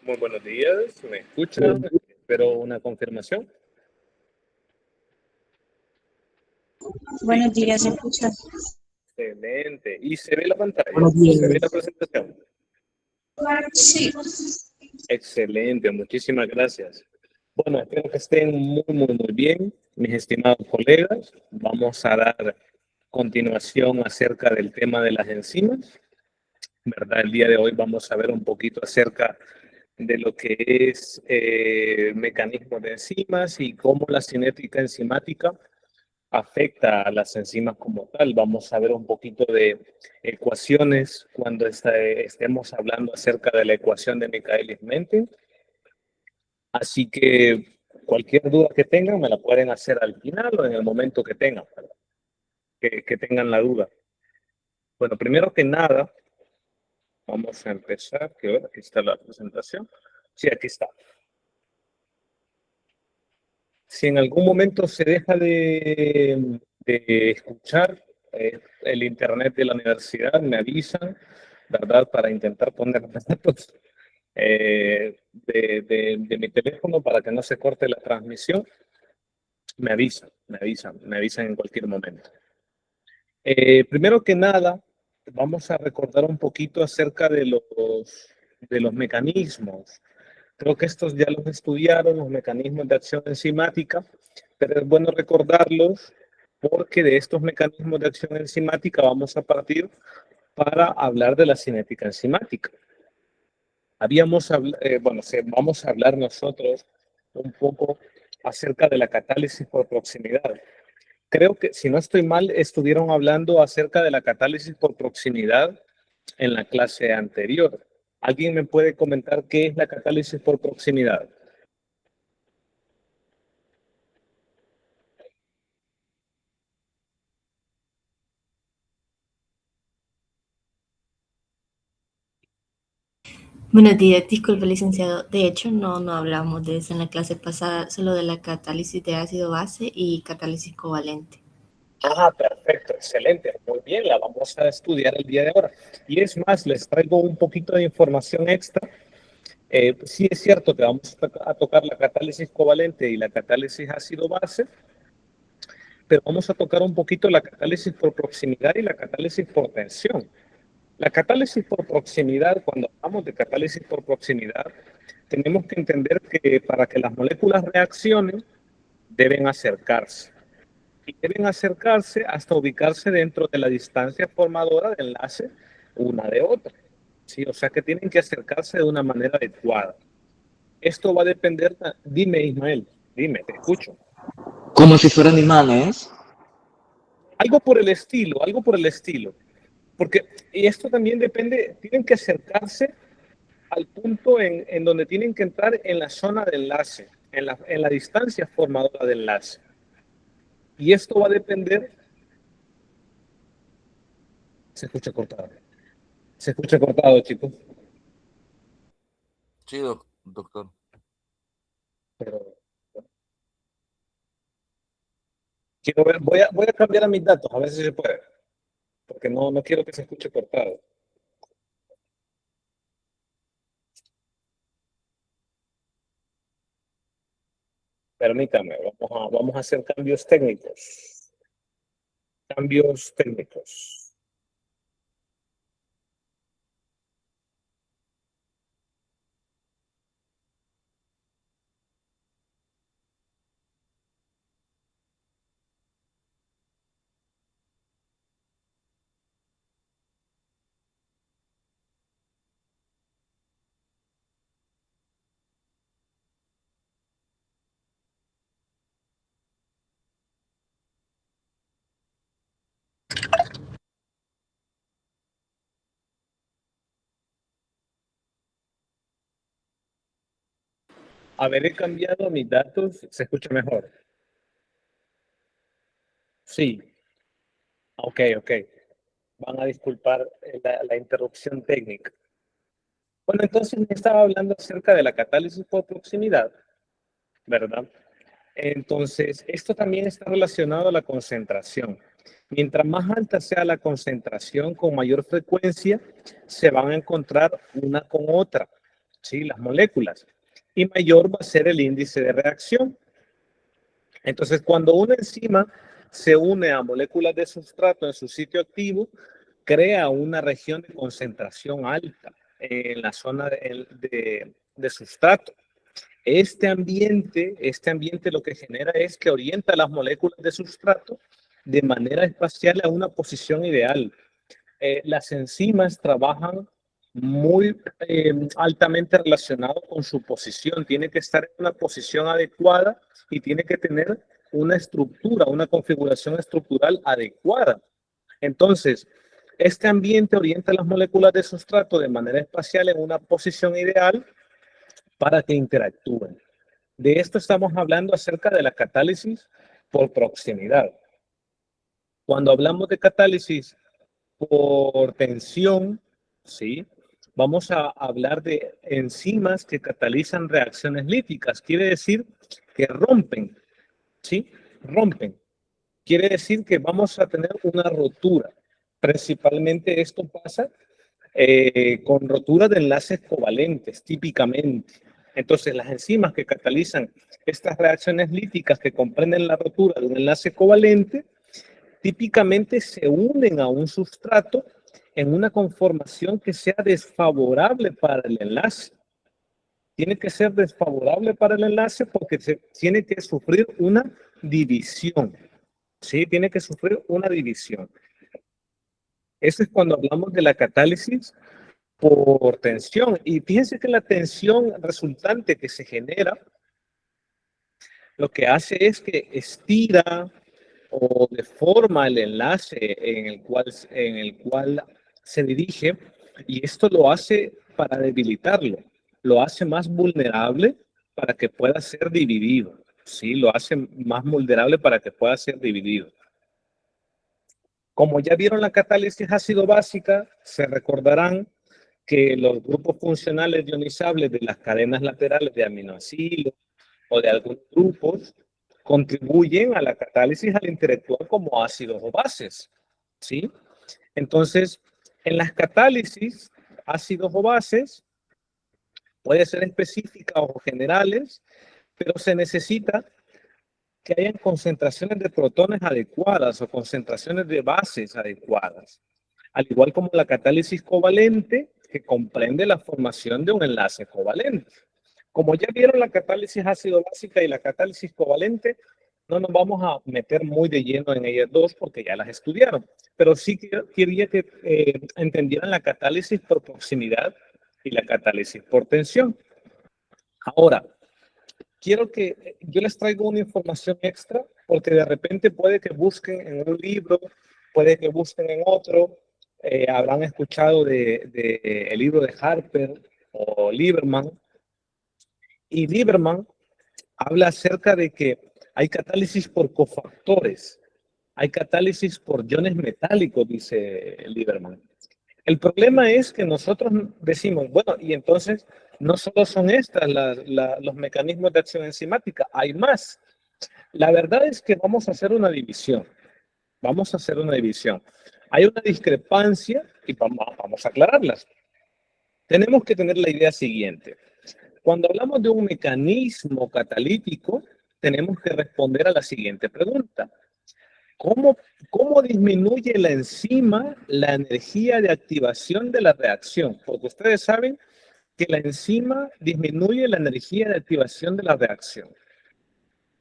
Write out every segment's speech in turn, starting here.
Muy buenos días, ¿me escuchan? Espero una confirmación. Buenos Sí, días, ¿se escucha? excelente. ¿Y se ve la pantalla? Buenos ¿Se ve la días. presentación? Sí. Excelente, muchísimas gracias. Bueno, espero que estén muy bien, mis estimados colegas. Vamos a dar continuación acerca del tema de las enzimas, ¿verdad? El día de hoy vamos a ver un poquito acerca de lo que es mecanismos de enzimas y cómo la cinética enzimática afecta a las enzimas como tal. Vamos a ver un poquito de ecuaciones cuando estemos hablando acerca de la ecuación de Michaelis-Menten. Así que cualquier duda que tengan me la pueden hacer al final o en el momento que tengan, que tengan la duda. Bueno, primero que nada, vamos a empezar. Aquí está la presentación. Sí, aquí está. Si en algún momento se deja de escuchar el internet de la universidad, me avisan, ¿verdad? Para intentar poner los datos de mi teléfono para que no se corte la transmisión. Me avisan en cualquier momento. Primero que nada, vamos a recordar un poquito acerca de los mecanismos. Creo que estos ya los estudiaron, los mecanismos de acción enzimática, pero es bueno recordarlos porque de estos mecanismos de acción enzimática vamos a partir para hablar de la cinética enzimática. Vamos a hablar nosotros un poco acerca de la catálisis por proximidad. Creo que, si no estoy mal, estuvieron hablando acerca de la catálisis por proximidad en la clase anterior. ¿Alguien me puede comentar qué es la catálisis por proximidad? Buenos días, disculpe, licenciado. De hecho, no hablamos de eso en la clase pasada, solo de la catálisis de ácido base y catálisis covalente. Ah, perfecto, excelente, muy bien, la vamos a estudiar el día de ahora. Y es más, les traigo un poquito de información extra. Sí es cierto que vamos a tocar la catálisis covalente y la catálisis ácido-base, pero vamos a tocar un poquito la catálisis por proximidad y la catálisis por tensión. La catálisis por proximidad, cuando hablamos de catálisis por proximidad, tenemos que entender que para que las moléculas reaccionen, deben acercarse. Y deben acercarse hasta ubicarse dentro de la distancia formadora de enlace una de otra. ¿Sí? O sea que tienen que acercarse de una manera adecuada. Esto va a depender. Dime, Ismael, dime, te escucho. Como si fueran imanes. Algo por el estilo, algo por el estilo. Porque, y esto también depende, tienen que acercarse al punto en donde tienen que entrar en la zona de enlace, en la distancia formadora de enlace. Y esto va a depender. Se escucha cortado. Se escucha cortado, chicos. Sí, doctor. Pero quiero ver, voy a cambiar a mis datos, a ver si se puede. Porque no quiero que se escuche cortado. Permítame, vamos a hacer cambios técnicos. Cambios técnicos. Haberé cambiado mis datos, se escucha mejor. Sí, ok. Van a disculpar la interrupción técnica. Bueno, entonces me estaba hablando acerca de la catálisis por proximidad, ¿verdad? Entonces, esto también está relacionado a la concentración. Mientras más alta sea la concentración, con mayor frecuencia se van a encontrar una con otra. ¿sí? Las moléculas. Y mayor va a ser el índice de reacción. Entonces, cuando una enzima se une a moléculas de sustrato en su sitio activo, crea una región de concentración alta en la zona de sustrato. Este ambiente lo que genera es que orienta las moléculas de sustrato de manera espacial a una posición ideal. Las enzimas trabajan muy altamente relacionado con su posición. Tiene que estar en una posición adecuada y tiene que tener una estructura, una configuración estructural adecuada. Entonces, este ambiente orienta las moléculas de sustrato de manera espacial en una posición ideal para que interactúen. De esto estamos hablando acerca de la catálisis por proximidad. Cuando hablamos de catálisis por tensión, ¿sí? Vamos a hablar de enzimas que catalizan reacciones líticas. Quiere decir que rompen, ¿sí? Rompen. Quiere decir que vamos a tener una rotura. Principalmente esto pasa con rotura de enlaces covalentes, típicamente. Entonces, las enzimas que catalizan estas reacciones líticas que comprenden la rotura de un enlace covalente, típicamente se unen a un sustrato en una conformación que sea desfavorable para el enlace. Tiene que ser desfavorable para el enlace porque se tiene que sufrir una división. Sí, tiene que sufrir una división. Eso es cuando hablamos de la catálisis por tensión. Y fíjense que la tensión resultante que se genera, lo que hace es que estira o deforma el enlace en el cual se dirige, y esto lo hace para debilitarlo, lo hace más vulnerable para que pueda ser dividido. Sí, lo hace más vulnerable para que pueda ser dividido. Como ya vieron la catálisis ácido-básica, se recordarán que los grupos funcionales ionizables de las cadenas laterales de aminoácidos o de algunos grupos contribuyen a la catálisis al interactuar como ácidos o bases, ¿sí? Entonces, en las catálisis, ácidos o bases, puede ser específicas o generales, pero se necesita que hayan concentraciones de protones adecuadas o concentraciones de bases adecuadas, al igual como la catálisis covalente, que comprende la formación de un enlace covalente. Como ya vieron la catálisis ácido-básica y la catálisis covalente, no nos vamos a meter muy de lleno en ellas dos porque ya las estudiaron, pero sí quería que entendieran la catálisis por proximidad y la catálisis por tensión. Ahora, quiero que yo les traigo una información extra porque de repente puede que busquen en un libro, puede que busquen en otro, habrán escuchado de el libro de Harper o Lieberman, y Lieberman habla acerca de que hay catálisis por cofactores, hay catálisis por iones metálicos, dice Lieberman. El problema es que nosotros decimos, bueno, y entonces no solo son estas los mecanismos de acción enzimática, hay más. La verdad es que vamos a hacer una división. Vamos a hacer una división. Hay una discrepancia y vamos a aclararlas. Tenemos que tener la idea siguiente. Cuando hablamos de un mecanismo catalítico, tenemos que responder a la siguiente pregunta. ¿Cómo disminuye la enzima la energía de activación de la reacción? Porque ustedes saben que la enzima disminuye la energía de activación de la reacción.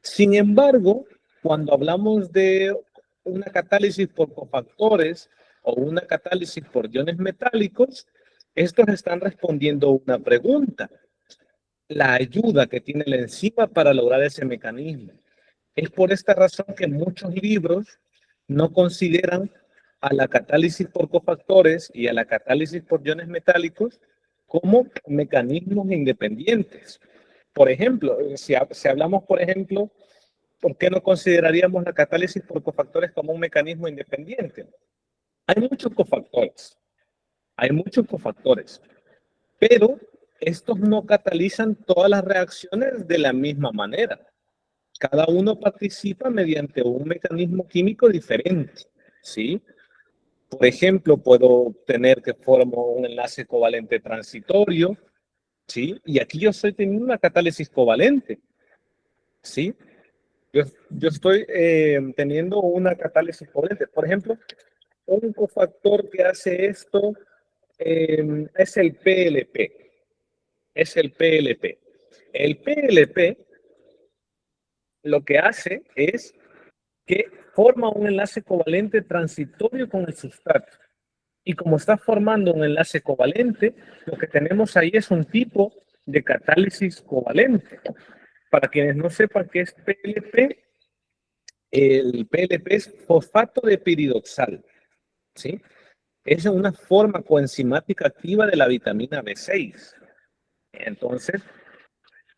Sin embargo, cuando hablamos de una catálisis por cofactores o una catálisis por iones metálicos, estos están respondiendo una pregunta. La ayuda que tiene la enzima para lograr ese mecanismo. Es por esta razón que muchos libros no consideran a la catálisis por cofactores y a la catálisis por iones metálicos como mecanismos independientes. Por ejemplo, si hablamos, por ejemplo, ¿por qué no consideraríamos la catálisis por cofactores como un mecanismo independiente? Hay muchos cofactores, pero estos no catalizan todas las reacciones de la misma manera. Cada uno participa mediante un mecanismo químico diferente, ¿sí? Por ejemplo, puedo tener que formo un enlace covalente transitorio ¿sí? Y aquí yo estoy teniendo una catálisis covalente, ¿sí? Yo estoy teniendo una catálisis covalente. Por ejemplo, un cofactor que hace esto es el PLP. Es el PLP. El PLP lo que hace es que forma un enlace covalente transitorio con el sustrato. Y como está formando un enlace covalente, lo que tenemos ahí es un tipo de catálisis covalente. Para quienes no sepan qué es PLP, el PLP es fosfato de piridoxal, ¿sí? Es una forma coenzimática activa de la vitamina B6. Entonces,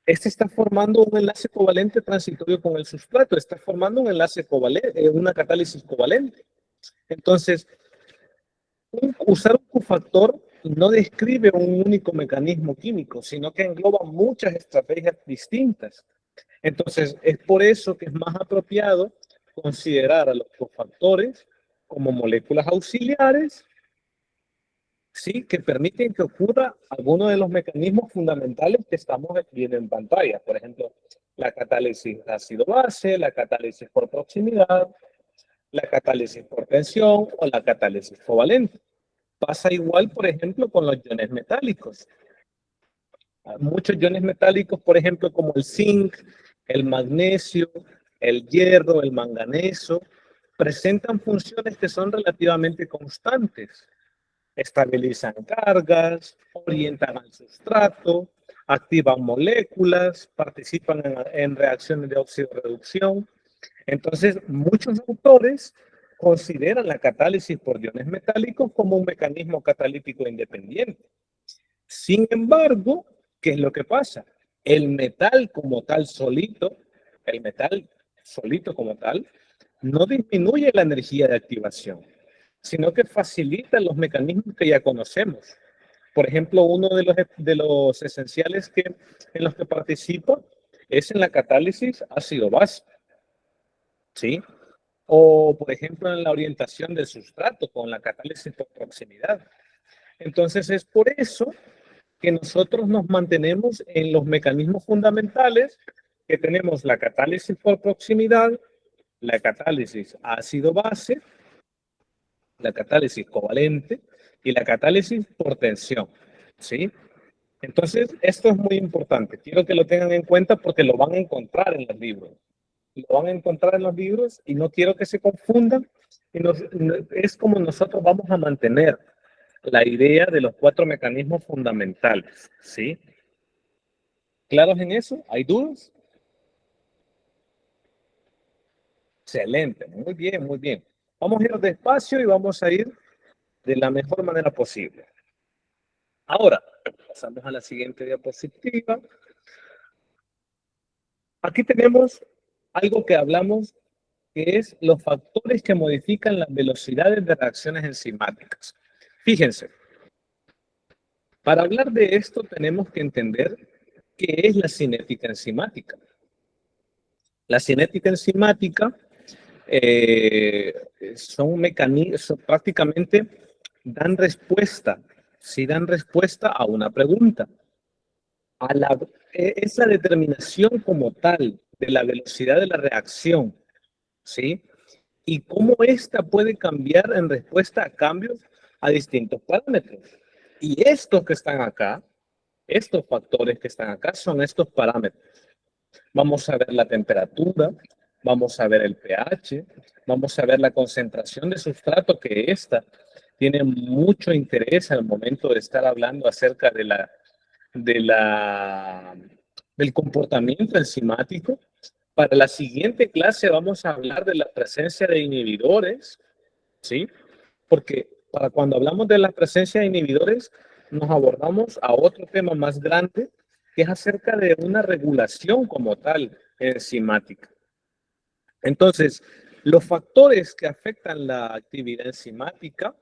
este está formando un enlace covalente transitorio con el sustrato, está formando un enlace covalente, una catálisis covalente. Entonces, usar un cofactor no describe un único mecanismo químico, sino que engloba muchas estrategias distintas. Entonces, es por eso que es más apropiado considerar a los cofactores como moléculas auxiliares, ¿sí? Que permiten que ocurra alguno de los mecanismos fundamentales que estamos viendo en pantalla. Por ejemplo, la catálisis ácido-base, la catálisis por proximidad, la catálisis por tensión o la catálisis covalente. Pasa igual, por ejemplo, con los iones metálicos. Muchos iones metálicos, por ejemplo, como el zinc, el magnesio, el hierro, el manganeso, presentan funciones que son relativamente constantes. Estabilizan cargas, orientan al sustrato, activan moléculas, participan en reacciones de oxidorreducción. Entonces, muchos autores consideran la catálisis por iones metálicos como un mecanismo catalítico independiente. Sin embargo, ¿qué es lo que pasa? El metal como tal solito, el metal solito como tal, no disminuye la energía de activación, sino que facilita los mecanismos que ya conocemos. Por ejemplo, uno de los esenciales en los que participa es en la catálisis ácido-base, ¿sí? O, por ejemplo, en la orientación del sustrato con la catálisis por proximidad. Entonces, es por eso que nosotros nos mantenemos en los mecanismos fundamentales que tenemos la catálisis por proximidad, la catálisis ácido-base, la catálisis covalente y la catálisis por tensión, ¿sí? Entonces, esto es muy importante. Quiero que lo tengan en cuenta porque lo van a encontrar en los libros. Lo van a encontrar en los libros y no quiero que se confundan. Es como nosotros vamos a mantener la idea de los 4 mecanismos fundamentales, ¿sí? ¿Claros en eso? ¿Hay dudas? Excelente, muy bien, muy bien. Vamos a ir despacio y vamos a ir de la mejor manera posible. Ahora, pasamos a la siguiente diapositiva. Aquí tenemos algo que hablamos, que es los factores que modifican las velocidades de reacciones enzimáticas. Fíjense, para hablar de esto tenemos que entender qué es la cinética enzimática. La cinética enzimática son mecanismos, prácticamente dan respuesta, sí dan respuesta a una pregunta. Es la determinación como tal de la velocidad de la reacción, ¿sí? Y cómo ésta puede cambiar en respuesta a cambios a distintos parámetros. Y estos que están acá, estos factores que están acá son estos parámetros. Vamos a ver la temperatura, vamos a ver el pH, vamos a ver la concentración de sustrato, que esta tiene mucho interés al momento de estar hablando acerca del comportamiento enzimático. Para la siguiente clase vamos a hablar de la presencia de inhibidores, ¿sí? Porque para cuando hablamos de la presencia de inhibidores, nos abordamos a otro tema más grande, que es acerca de una regulación como tal enzimática. Entonces, los factores que afectan la actividad enzimática,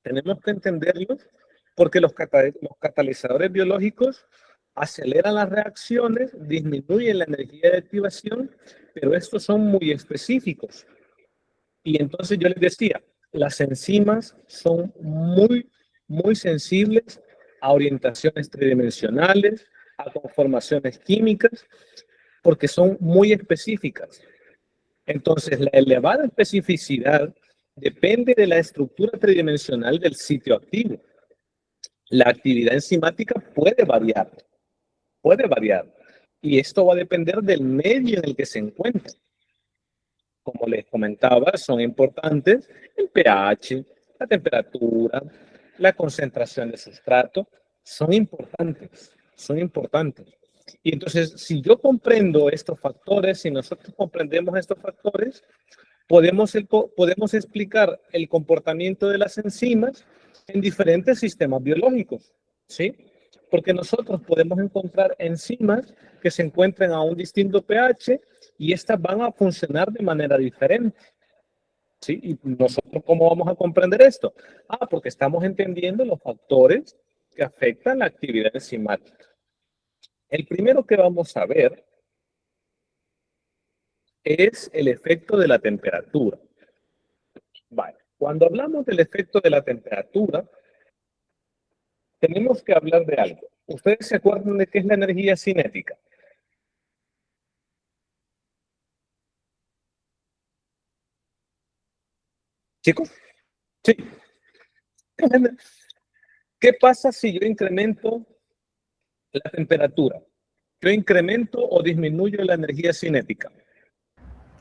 tenemos que entenderlos porque los catalizadores biológicos aceleran las reacciones, disminuyen la energía de activación, pero estos son muy específicos. Y entonces yo les decía, las enzimas son muy sensibles a orientaciones tridimensionales, a conformaciones químicas, porque son muy específicas. Entonces, la elevada especificidad depende de la estructura tridimensional del sitio activo. La actividad enzimática puede variar, y esto va a depender del medio en el que se encuentra. Como les comentaba, son importantes el pH, la temperatura, la concentración de sustrato, son importantes, son importantes. Y entonces, si yo comprendo estos factores, si nosotros comprendemos estos factores, podemos explicar el comportamiento de las enzimas en diferentes sistemas biológicos, ¿sí? Porque nosotros podemos encontrar enzimas que se encuentran a un distinto pH y estas van a funcionar de manera diferente, ¿sí? ¿Y nosotros cómo vamos a comprender esto? Porque estamos entendiendo los factores que afectan la actividad enzimática. El primero que vamos a ver es el efecto de la temperatura. Vale. Cuando hablamos del efecto de la temperatura, tenemos que hablar de algo. ¿Ustedes se acuerdan de qué es la energía cinética? ¿Chicos? Sí. ¿Qué pasa si yo incremento la temperatura? ¿Yo incremento o disminuyo la energía cinética?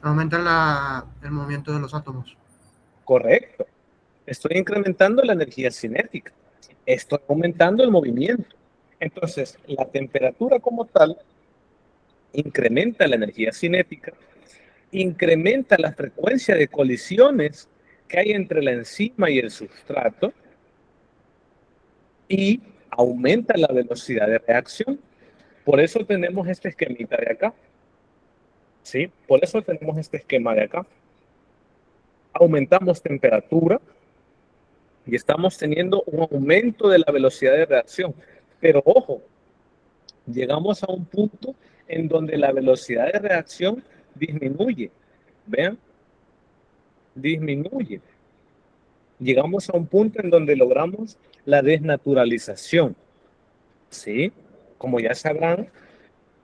Aumenta el movimiento de los átomos. Correcto. Estoy incrementando la energía cinética. Estoy aumentando el movimiento. Entonces, la temperatura como tal incrementa la energía cinética, incrementa la frecuencia de colisiones que hay entre la enzima y el sustrato y aumenta la velocidad de reacción. Por eso tenemos este esquemita de acá. ¿Sí? Por eso tenemos este esquema de acá. Aumentamos temperatura y estamos teniendo un aumento de la velocidad de reacción. Pero ojo, llegamos a un punto en donde la velocidad de reacción disminuye. Vean, disminuye. Llegamos a un punto en donde logramos la desnaturalización. ¿Sí? Como ya sabrán,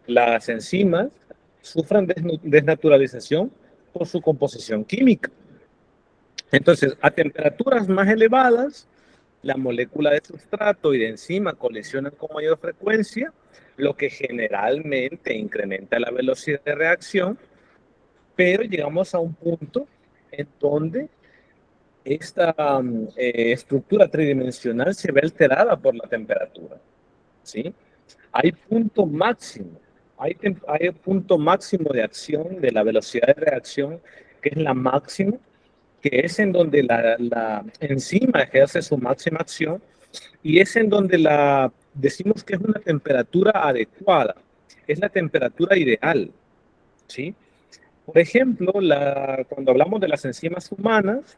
las enzimas sufren desnaturalización por su composición química. Entonces, a temperaturas más elevadas, la molécula de sustrato y de enzima colisionan con mayor frecuencia, lo que generalmente incrementa la velocidad de reacción, pero llegamos a un punto en donde esta estructura tridimensional se ve alterada por la temperatura, ¿sí? Hay punto máximo, hay punto máximo de acción de la velocidad de reacción, que es la máxima, que es en donde la enzima ejerce su máxima acción y es en donde decimos que es una temperatura adecuada, es la temperatura ideal, ¿sí? Por ejemplo, cuando hablamos de las enzimas humanas,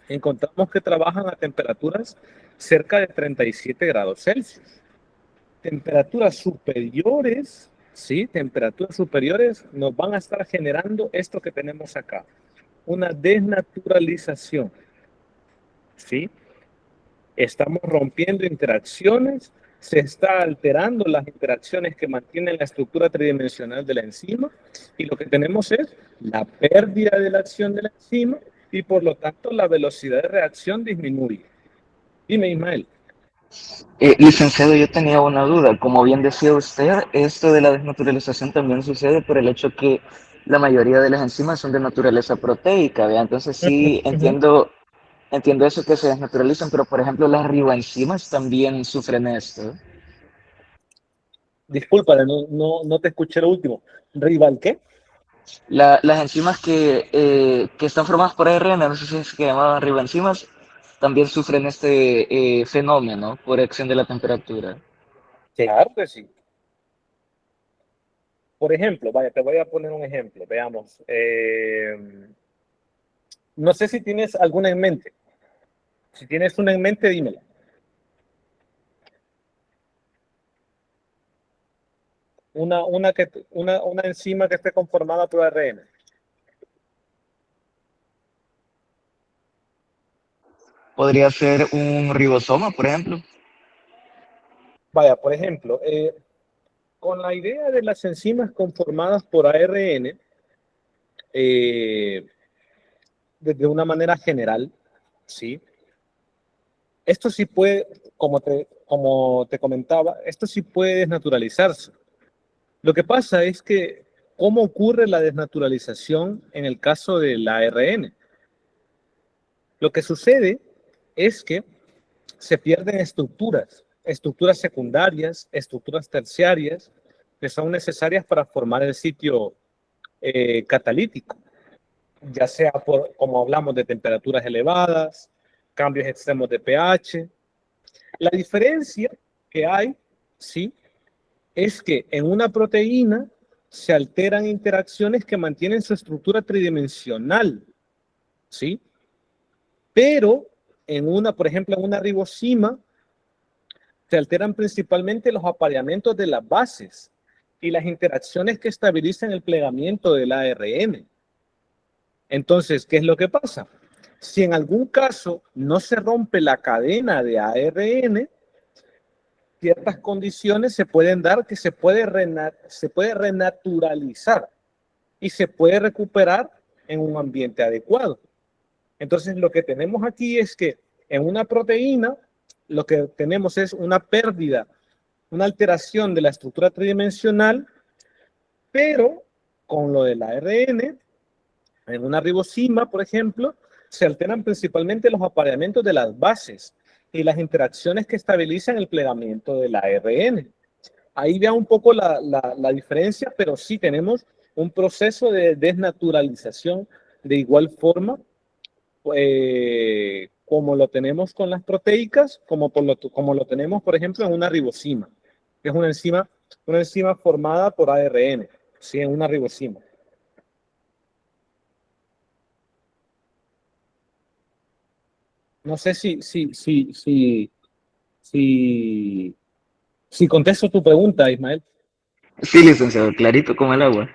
encontramos que trabajan a temperaturas cerca de 37 grados Celsius. Temperaturas superiores, ¿sí? Temperaturas superiores nos van a estar generando esto que tenemos acá, una desnaturalización, ¿sí? Estamos rompiendo interacciones, se está alterando las interacciones que mantienen la estructura tridimensional de la enzima y lo que tenemos es la pérdida de la acción de la enzima y por lo tanto la velocidad de reacción disminuye. Dime, Ismael. Licenciado, yo tenía una duda. Como bien decía usted, esto de la desnaturalización también sucede por el hecho que la mayoría de las enzimas son de naturaleza proteica, ¿vea? Entonces sí entiendo eso que se desnaturalizan, pero por ejemplo las riboenzimas también sufren esto. Disculpa, no te escuché lo último. ¿Rival qué? Las enzimas que están formadas por ARN, no sé si es que llamaban riboenzimas, también sufren este fenómeno por acción de la temperatura. Claro que sí. Por ejemplo, vaya, te voy a poner un ejemplo. Veamos. No sé si tienes alguna en mente. Si tienes una en mente, dímela. Una enzima que esté conformada por ARN. Podría ser un ribosoma, por ejemplo. Vaya, por ejemplo, con la idea de las enzimas conformadas por ARN, de una manera general, ¿sí? Esto sí puede, como te comentaba, esto sí puede desnaturalizarse. Lo que pasa es que, ¿cómo ocurre la desnaturalización en el caso del ARN? Lo que sucede es que se pierden estructuras secundarias, estructuras terciarias, que son necesarias para formar el sitio catalítico, ya sea por, como hablamos, de temperaturas elevadas, cambios extremos de pH. La diferencia que hay, ¿sí?, es que en una proteína se alteran interacciones que mantienen su estructura tridimensional, ¿sí? Pero por ejemplo, en una ribosima, se alteran principalmente los apareamientos de las bases y las interacciones que estabilizan el plegamiento del ARN. Entonces, ¿qué es lo que pasa? Si en algún caso no se rompe la cadena de ARN, ciertas condiciones se pueden dar que se puede renaturalizar y se puede recuperar en un ambiente adecuado. Entonces, lo que tenemos aquí es que en una proteína, lo que tenemos es una pérdida, una alteración de la estructura tridimensional, pero con lo del ARN, en una ribosima, por ejemplo, se alteran principalmente los apareamientos de las bases y las interacciones que estabilizan el plegamiento del ARN. Ahí vea un poco la diferencia, pero sí tenemos un proceso de desnaturalización de igual forma, como lo tenemos con las proteicas, como lo tenemos, por ejemplo, en una ribosima, que es una enzima formada por ARN, ¿sí? En una ribosima. No sé si contesto tu pregunta, Ismael. Sí, licenciado, clarito como el agua.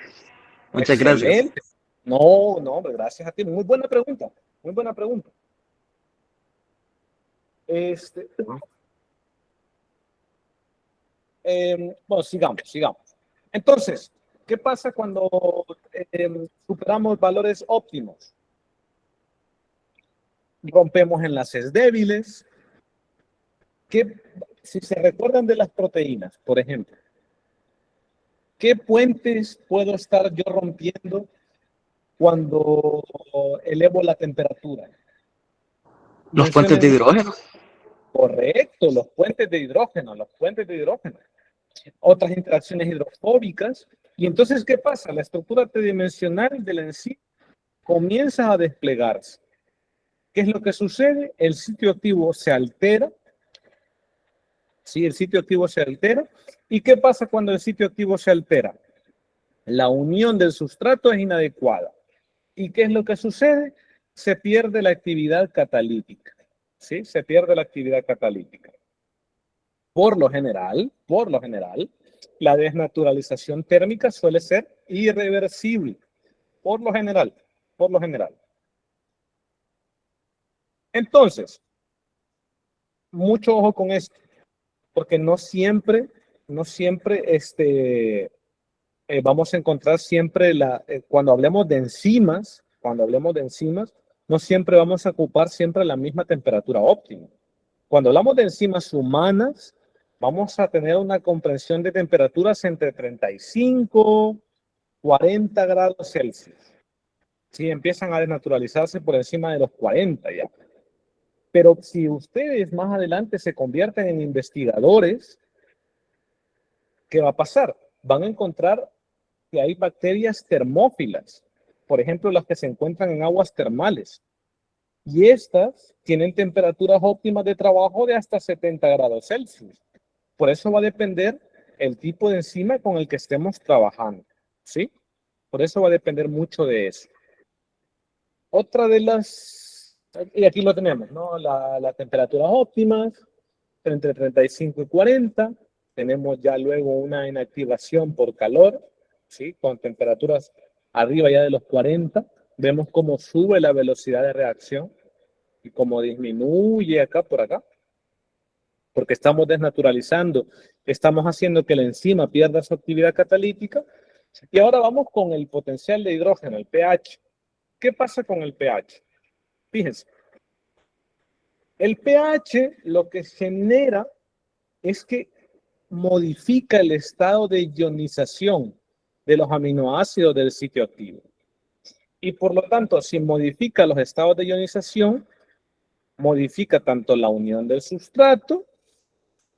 Muchas gracias. Excelente. No, hombre, gracias a ti. Muy buena pregunta. Muy buena pregunta. Bueno, sigamos. Entonces, ¿qué pasa cuando superamos valores óptimos? Rompemos enlaces débiles. Si se recuerdan de las proteínas, por ejemplo, ¿qué puentes puedo estar yo rompiendo cuando elevo la temperatura? Los puentes de hidrógeno. Correcto, los puentes de hidrógeno. Otras interacciones hidrofóbicas. Y entonces, ¿qué pasa? La estructura tridimensional de la enzima comienza a desplegarse. ¿Qué es lo que sucede? El sitio activo se altera. Sí, el sitio activo se altera. ¿Y qué pasa cuando el sitio activo se altera? La unión del sustrato es inadecuada. ¿Y qué es lo que sucede? Se pierde la actividad catalítica. ¿Sí? Se pierde la actividad catalítica. Por lo general, la desnaturalización térmica suele ser irreversible. Por lo general. Entonces, mucho ojo con esto, porque no siempre vamos a encontrar siempre cuando hablemos de enzimas, no siempre vamos a ocupar siempre la misma temperatura óptima. Cuando hablamos de enzimas humanas, vamos a tener una comprensión de temperaturas entre 35, 40 grados Celsius. Sí, empiezan a desnaturalizarse por encima de los 40 ya. Pero si ustedes más adelante se convierten en investigadores, ¿qué va a pasar? Van a encontrar que hay bacterias termófilas, por ejemplo, las que se encuentran en aguas termales. Y estas tienen temperaturas óptimas de trabajo de hasta 70 grados Celsius. Por eso va a depender el tipo de enzima con el que estemos trabajando, ¿sí? Por eso va a depender mucho de eso. Otra de las, y aquí lo tenemos, ¿no? Las temperaturas óptimas, entre 35 y 40. Tenemos ya luego una inactivación por calor, ¿sí? Con temperaturas arriba ya de los 40. Vemos cómo sube la velocidad de reacción y cómo disminuye acá por acá. porque estamos desnaturalizando, estamos haciendo que la enzima pierda su actividad catalítica. Y ahora vamos con el potencial de hidrógeno, el pH. ¿Qué pasa con el pH? Fíjense, el pH lo que genera es que modifica el estado de ionización de los aminoácidos del sitio activo. Y por lo tanto, si modifica los estados de ionización, modifica tanto la unión del sustrato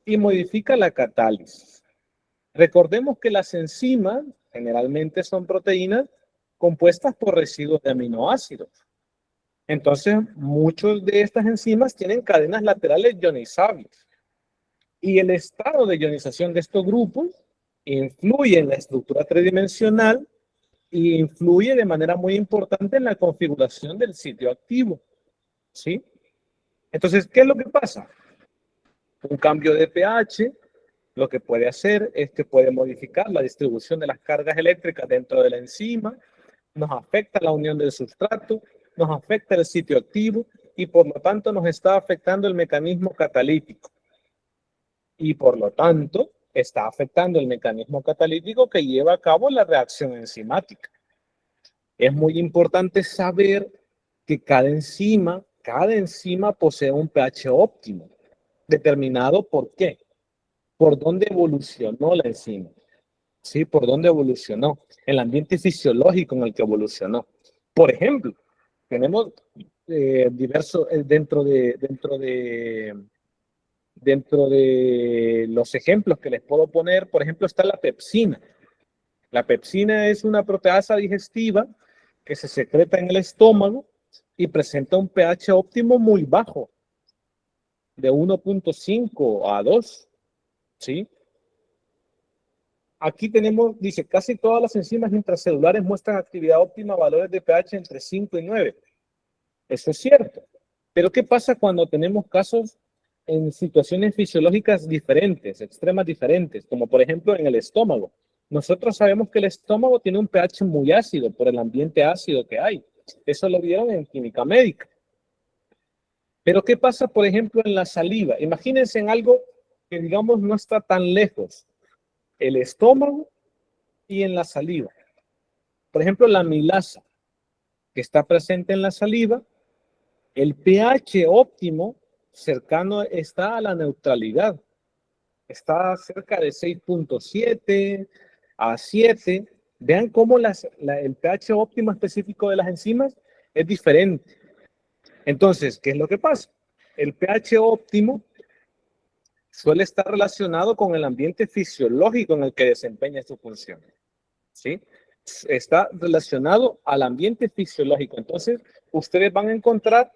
y modifica la catálisis. Recordemos que las enzimas generalmente son proteínas compuestas por residuos de aminoácidos. Entonces, muchas de estas enzimas tienen cadenas laterales ionizables. Y el estado de ionización de estos grupos influye en la estructura tridimensional y influye de manera muy importante en la configuración del sitio activo. ¿Sí? Entonces, ¿qué es lo que pasa? Un cambio de pH lo que puede hacer es que puede modificar la distribución de las cargas eléctricas dentro de la enzima, nos afecta la unión del sustrato, nos afecta el sitio activo y por lo tanto nos está afectando el mecanismo catalítico. Y por lo tanto está afectando el mecanismo catalítico que lleva a cabo la reacción enzimática. Es muy importante saber que cada enzima posee un pH óptimo, determinado por qué, por dónde evolucionó la enzima, ¿sí? Por dónde evolucionó, el ambiente fisiológico en el que evolucionó. Por ejemplo, tenemos diversos, dentro de los ejemplos que les puedo poner, por ejemplo, está la pepsina. La pepsina es una proteasa digestiva que se secreta en el estómago y presenta un pH óptimo muy bajo, de 1.5 a 2, ¿sí? Aquí tenemos, dice, casi todas las enzimas intracelulares muestran actividad óptima a valores de pH entre 5 y 9. Eso es cierto. Pero ¿qué pasa cuando tenemos casos en situaciones fisiológicas diferentes, extremas diferentes, como por ejemplo en el estómago? Nosotros sabemos que el estómago tiene un pH muy ácido por el ambiente ácido que hay. Eso lo vieron en química médica. Pero ¿qué pasa, por ejemplo, en la saliva? Imagínense en algo que, digamos, no está tan lejos. El estómago y en la saliva. Por ejemplo, la amilasa, que está presente en la saliva, el pH óptimo cercano está a la neutralidad. Está cerca de 6.7 a 7. Vean cómo el pH óptimo específico de las enzimas es diferente. Entonces, ¿qué es lo que pasa? El pH óptimo suele estar relacionado con el ambiente fisiológico en el que desempeña su función. ¿Sí? Está relacionado al ambiente fisiológico. Entonces, ustedes van a encontrar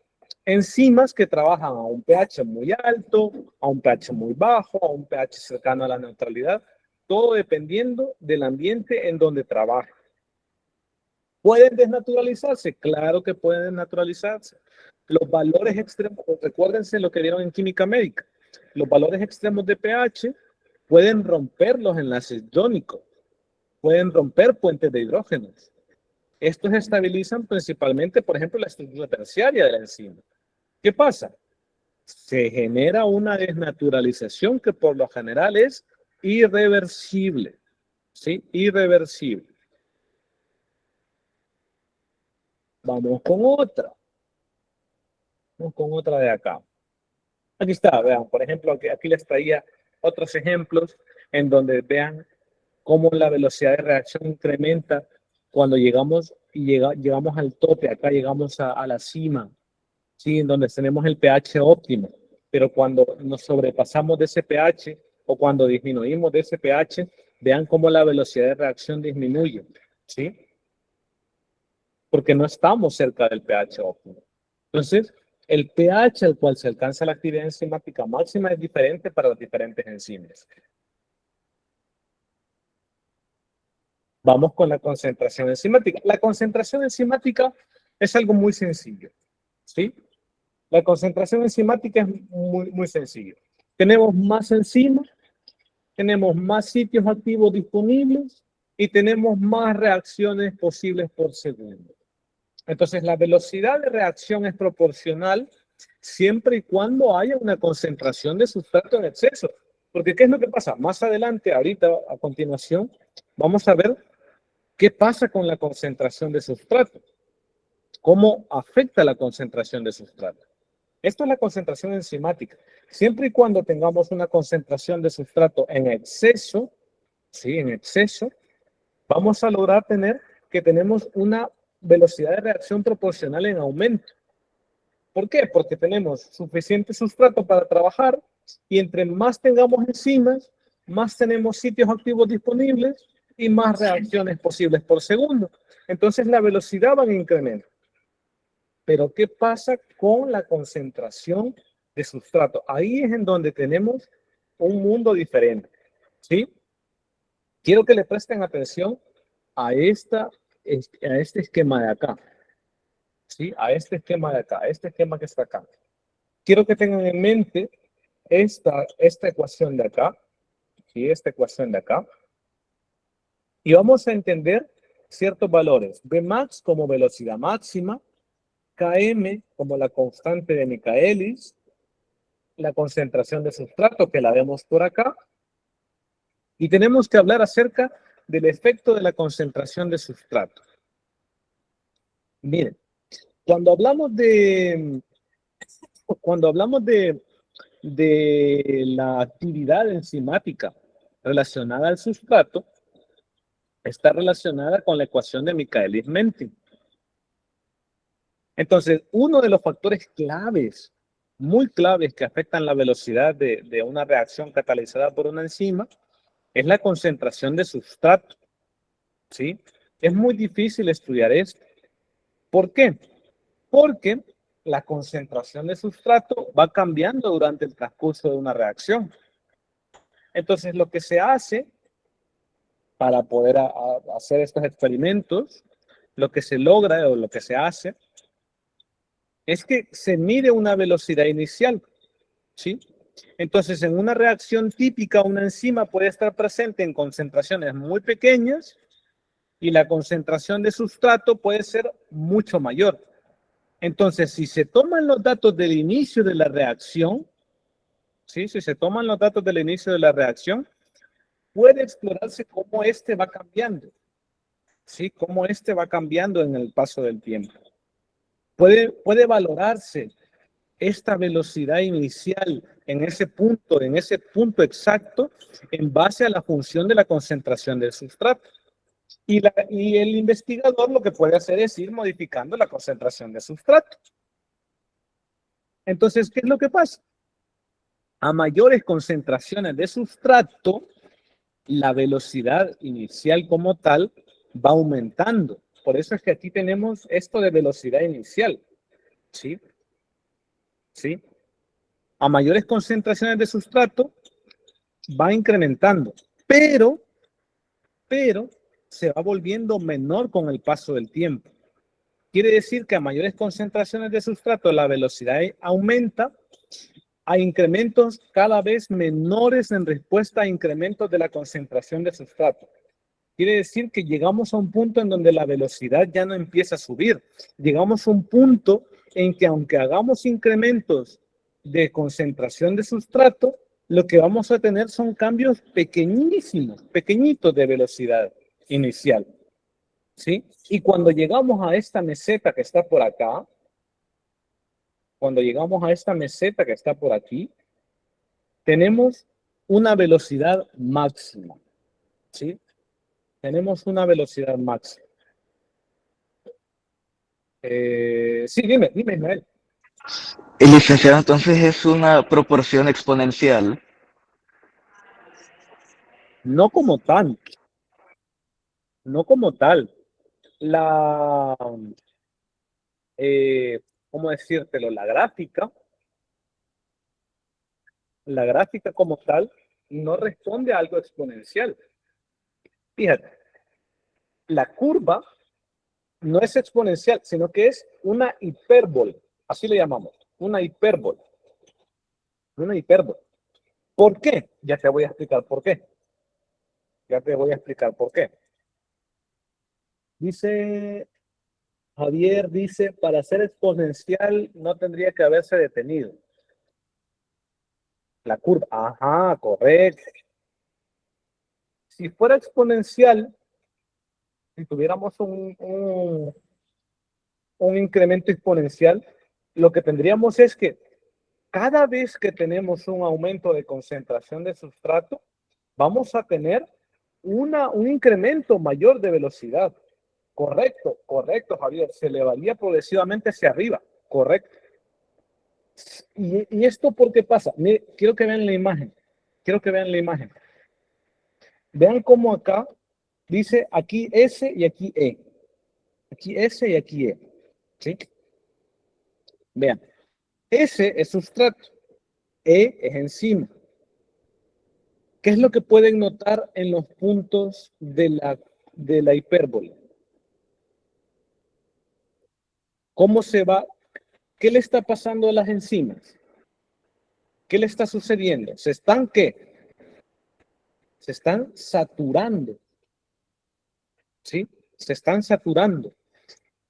enzimas que trabajan a un pH muy alto, a un pH muy bajo, a un pH cercano a la neutralidad, todo dependiendo del ambiente en donde trabajan. ¿Pueden desnaturalizarse? Claro que pueden desnaturalizarse. Los valores extremos, recuérdense lo que vieron en química médica, los valores extremos de pH pueden romper los enlaces iónicos, pueden romper puentes de hidrógenos. Estos estabilizan principalmente, por ejemplo, la estructura terciaria de la enzima. ¿Qué pasa? Se genera una desnaturalización que por lo general es irreversible. ¿Sí? Irreversible. Vamos con otra. Vamos con otra de acá. Aquí está, vean, por ejemplo, aquí les traía otros ejemplos en donde vean cómo la velocidad de reacción incrementa cuando llegamos al tope. Acá llegamos a la cima, ¿sí? En donde tenemos el pH óptimo. Pero cuando nos sobrepasamos de ese pH o cuando disminuimos de ese pH, vean cómo la velocidad de reacción disminuye, ¿sí? Porque no estamos cerca del pH óptimo. Entonces, el pH al cual se alcanza la actividad enzimática máxima es diferente para las diferentes enzimas. Vamos con la concentración enzimática. La concentración enzimática es algo muy sencillo, ¿sí? La concentración enzimática es muy sencillo. Tenemos más enzimas, tenemos más sitios activos disponibles y tenemos más reacciones posibles por segundo. Entonces, la velocidad de reacción es proporcional siempre y cuando haya una concentración de sustrato en exceso. Porque ¿qué es lo que pasa? Más adelante, ahorita, a continuación, vamos a ver qué pasa con la concentración de sustrato. ¿Cómo afecta la concentración de sustrato? Esto es la concentración enzimática. Siempre y cuando tengamos una concentración de sustrato en exceso, ¿sí? En exceso, vamos a lograr tener que tenemos una velocidad de reacción proporcional en aumento. ¿Por qué? Porque tenemos suficiente sustrato para trabajar y entre más tengamos enzimas, más tenemos sitios activos disponibles y más reacciones posibles por segundo. Entonces la velocidad va en incremento. Pero ¿qué pasa con la concentración de sustrato? Ahí es en donde tenemos un mundo diferente, ¿sí? Quiero que le presten atención a este esquema de acá, ¿sí? A este esquema de acá, a este esquema que está acá. Quiero que tengan en mente esta ecuación de acá, ¿sí? Esta ecuación de acá. Y vamos a entender ciertos valores. Vmax como velocidad máxima, Km como la constante de Michaelis, la concentración de sustrato que la vemos por acá. Y tenemos que hablar acerca del efecto de la concentración de sustrato. Miren, cuando hablamos de la actividad enzimática relacionada al sustrato, está relacionada con la ecuación de Michaelis-Menten. Entonces, uno de los factores claves, muy claves, que afectan la velocidad de una reacción catalizada por una enzima, es la concentración de sustrato, ¿sí? Es muy difícil estudiar esto. ¿Por qué? Porque la concentración de sustrato va cambiando durante el transcurso de una reacción. Entonces, lo que se hace para poder hacer estos experimentos, lo que se logra o lo que se hace es que se mide una velocidad inicial, ¿sí? Entonces, en una reacción típica, una enzima puede estar presente en concentraciones muy pequeñas y la concentración de sustrato puede ser mucho mayor. Entonces, si se toman los datos del inicio de la reacción, ¿sí? Si se toman los datos del inicio de la reacción, puede explorarse cómo este va cambiando, ¿sí? Cómo este va cambiando en el paso del tiempo. Puede valorarse esta velocidad inicial en ese punto exacto, en base a la función de la concentración del sustrato. Y el investigador lo que puede hacer es ir modificando la concentración de sustrato. Entonces, ¿qué es lo que pasa? A mayores concentraciones de sustrato, la velocidad inicial como tal va aumentando. Por eso es que aquí tenemos esto de velocidad inicial. ¿Sí? ¿Sí? A mayores concentraciones de sustrato va incrementando, pero se va volviendo menor con el paso del tiempo. Quiere decir que a mayores concentraciones de sustrato la velocidad aumenta a incrementos cada vez menores en respuesta a incrementos de la concentración de sustrato. Quiere decir que llegamos a un punto en donde la velocidad ya no empieza a subir. Llegamos a un punto en que aunque hagamos incrementos de concentración de sustrato, lo que vamos a tener son cambios pequeñísimos, pequeñitos de velocidad inicial. ¿Sí? Y cuando llegamos a esta meseta que está por acá, cuando llegamos a esta meseta que está por aquí, tenemos una velocidad máxima. ¿Sí? Tenemos una velocidad máxima. Sí, dime, Ismael. El licenciado, entonces es una proporción exponencial. No como tal, no como tal. La, ¿cómo decírtelo? La gráfica como tal no responde a algo exponencial. Fíjate, la curva no es exponencial, sino que es una hipérbole. Así le llamamos, una hipérbole. Una hipérbole. ¿Por qué? Ya te voy a explicar por qué. Ya te voy a explicar por qué. Dice, Javier dice, para ser exponencial no tendría que haberse detenido. La curva, ajá, correcto. Si fuera exponencial, si tuviéramos un incremento exponencial, lo que tendríamos es que cada vez que tenemos un aumento de concentración de sustrato, vamos a tener un incremento mayor de velocidad. Correcto, correcto, Javier. Se elevaría progresivamente hacia arriba. Correcto. ¿Y esto por qué pasa? Mire, quiero que vean la imagen. Quiero que vean la imagen. Vean cómo acá dice aquí S y aquí E. Aquí S y aquí E. ¿Sí? Vean. S es sustrato. E es enzima. ¿Qué es lo que pueden notar en los puntos de la hipérbola? ¿Cómo se va? ¿Qué le está pasando a las enzimas? ¿Qué le está sucediendo? ¿Se están qué? Se están saturando. ¿Sí? Se están saturando.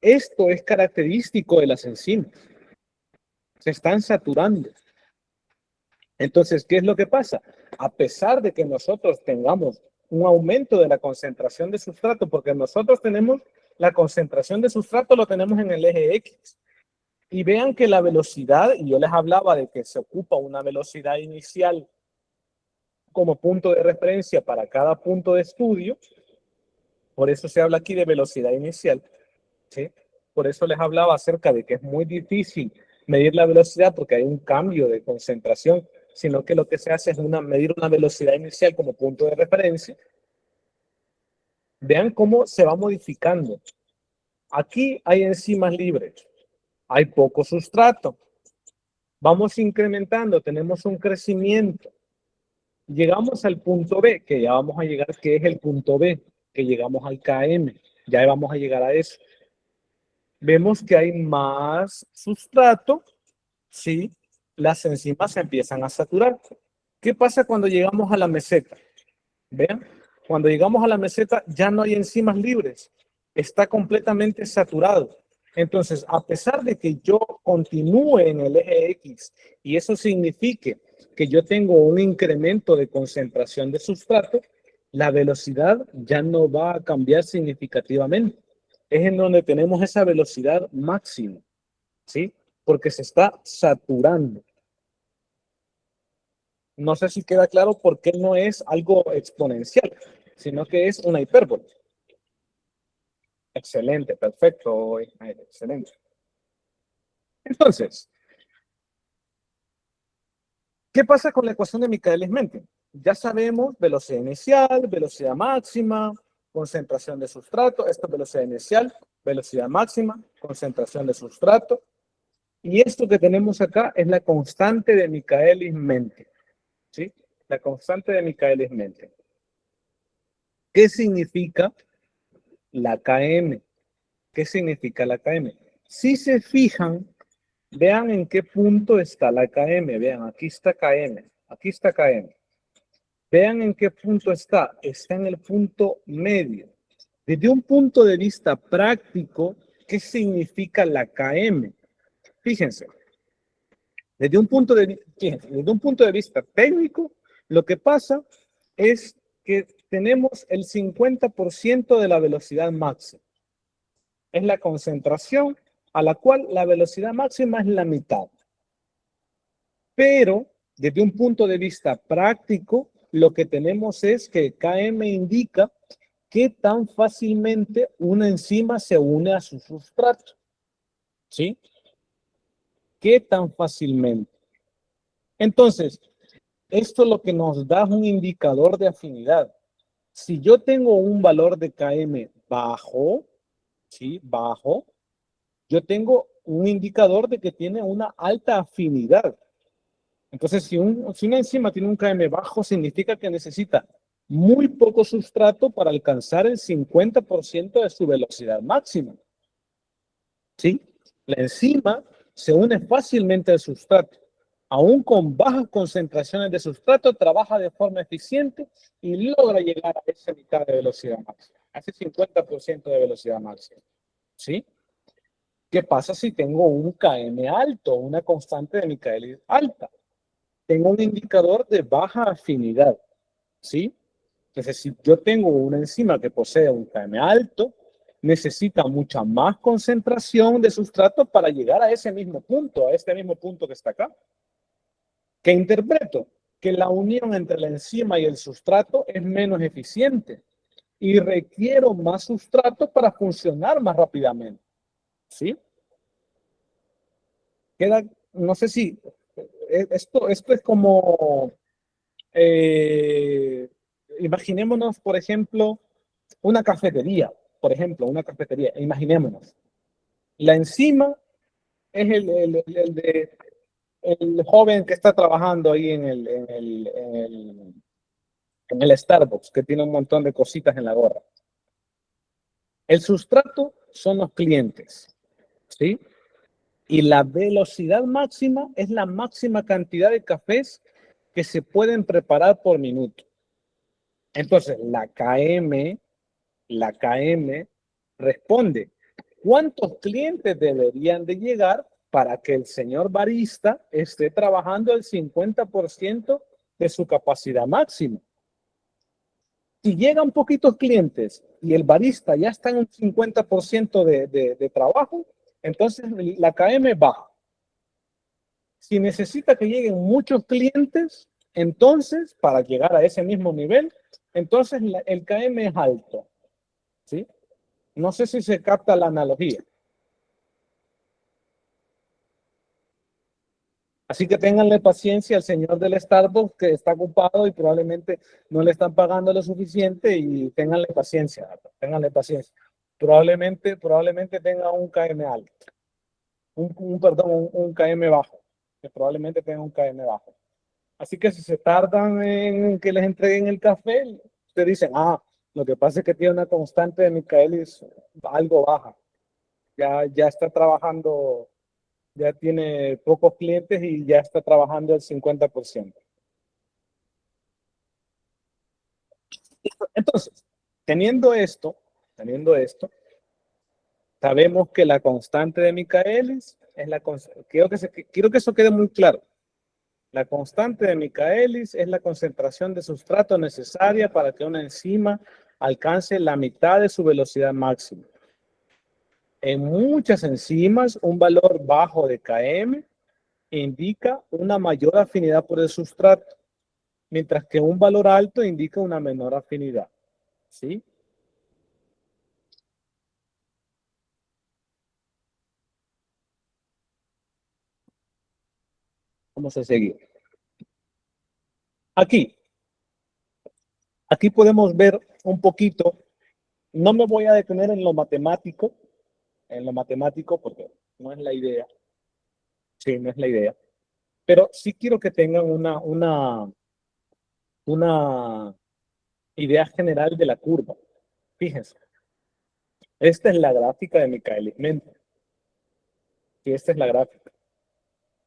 Esto es característico de las enzimas. Se están saturando. Entonces, ¿qué es lo que pasa? A pesar de que nosotros tengamos un aumento de la concentración de sustrato, porque nosotros tenemos la concentración de sustrato, lo tenemos en el eje X. Y vean que la velocidad, y yo les hablaba de que se ocupa una velocidad inicial como punto de referencia para cada punto de estudio. Por eso se habla aquí de velocidad inicial, ¿sí? Por eso les hablaba acerca de que es muy difícil medir la velocidad porque hay un cambio de concentración, sino que lo que se hace es medir una velocidad inicial como punto de referencia. Vean cómo se va modificando. Aquí hay enzimas libres, hay poco sustrato. Vamos incrementando, tenemos un crecimiento. Llegamos al punto B, que ya vamos a llegar, que es el punto B, que llegamos al KM. Ya vamos a llegar a eso. Vemos que hay más sustrato, ¿sí? Las enzimas se empiezan a saturar. ¿Qué pasa cuando llegamos a la meseta? Vean, cuando llegamos a la meseta ya no hay enzimas libres. Está completamente saturado. Entonces, a pesar de que yo continúe en el eje X y eso signifique que yo tengo un incremento de concentración de sustrato, la velocidad ya no va a cambiar significativamente. Es en donde tenemos esa velocidad máxima, ¿sí? Porque se está saturando. No sé si queda claro por qué no es algo exponencial, sino que es una hipérbola. Excelente, perfecto, excelente. Entonces, ¿qué pasa con la ecuación de Michaelis-Menten? Ya sabemos velocidad inicial, velocidad máxima, concentración de sustrato. Esto es velocidad inicial, velocidad máxima, concentración de sustrato. Y esto que tenemos acá es la constante de Michaelis-Menten. ¿Sí? La constante de Michaelis-Menten. ¿Qué significa la Km? ¿Qué significa la Km? Si se fijan, vean en qué punto está la Km. Vean, aquí está Km. Aquí está Km. Vean en qué punto está. Está en el punto medio. Desde un punto de vista práctico, ¿qué significa la Km? Fíjense. Desde un punto de vista técnico, lo que pasa es que tenemos el 50% de la velocidad máxima. Es la concentración a la cual la velocidad máxima es la mitad. Pero, desde un punto de vista práctico, lo que tenemos es que Km indica qué tan fácilmente una enzima se une a su sustrato. ¿Sí? ¿Qué tan fácilmente? Entonces, esto lo que nos da es un indicador de afinidad. Si yo tengo un valor de Km bajo, ¿sí? Bajo, yo tengo un indicador de que tiene una alta afinidad. Entonces, si una enzima tiene un Km bajo, significa que necesita muy poco sustrato para alcanzar el 50% de su velocidad máxima. ¿Sí? La enzima se une fácilmente al sustrato. Aún con bajas concentraciones de sustrato, trabaja de forma eficiente y logra llegar a esa mitad de velocidad máxima, a ese 50% de velocidad máxima. ¿Sí? ¿Qué pasa si tengo un KM alto, una constante de Michaelis alta? Tengo un indicador de baja afinidad, ¿sí? Entonces, si yo tengo una enzima que posee un KM alto, necesita mucha más concentración de sustrato para llegar a ese mismo punto, a este mismo punto que está acá. ¿Qué interpreto? Que la unión entre la enzima y el sustrato es menos eficiente y requiero más sustrato para funcionar más rápidamente, ¿sí? Queda, no sé si esto es como, imaginémonos, por ejemplo, una cafetería, imaginémonos. La enzima es el joven que está trabajando ahí en el Starbucks, que tiene un montón de cositas en la gorra. El sustrato son los clientes, ¿sí? Y la velocidad máxima es la máxima cantidad de cafés que se pueden preparar por minuto. Entonces, la KM responde, ¿cuántos clientes deberían de llegar para que el señor barista esté trabajando el 50% de su capacidad máxima? Si llegan poquitos clientes y el barista ya está en un 50% de trabajo, entonces la KM baja. Si necesita que lleguen muchos clientes, entonces, para llegar a ese mismo nivel, entonces el KM es alto, ¿sí? No sé si se capta la analogía. Así que ténganle paciencia al señor del Starbucks que está ocupado y probablemente no le están pagando lo suficiente y ténganle paciencia, ténganle paciencia. Probablemente tenga un KM alto, un KM bajo, que probablemente tenga un KM bajo. Así que si se tardan en que les entreguen el café, ustedes dicen, lo que pasa es que tiene una constante de Michaelis algo baja. Ya está trabajando, ya tiene pocos clientes y ya está trabajando el 50%. Entonces, teniendo esto, sabemos que la constante de Michaelis es la constante. Quiero que eso quede muy claro. La constante de Michaelis es la concentración de sustrato necesaria para que una enzima alcance la mitad de su velocidad máxima. En muchas enzimas, un valor bajo de Km indica una mayor afinidad por el sustrato, mientras que un valor alto indica una menor afinidad. ¿Sí? Vamos a seguir. Aquí podemos ver un poquito, no me voy a detener en lo matemático porque no es la idea. Sí, no es la idea. Pero sí quiero que tengan una idea general de la curva. Fíjense. Esta es la gráfica de Michaelis-Menten. Y esta es la gráfica.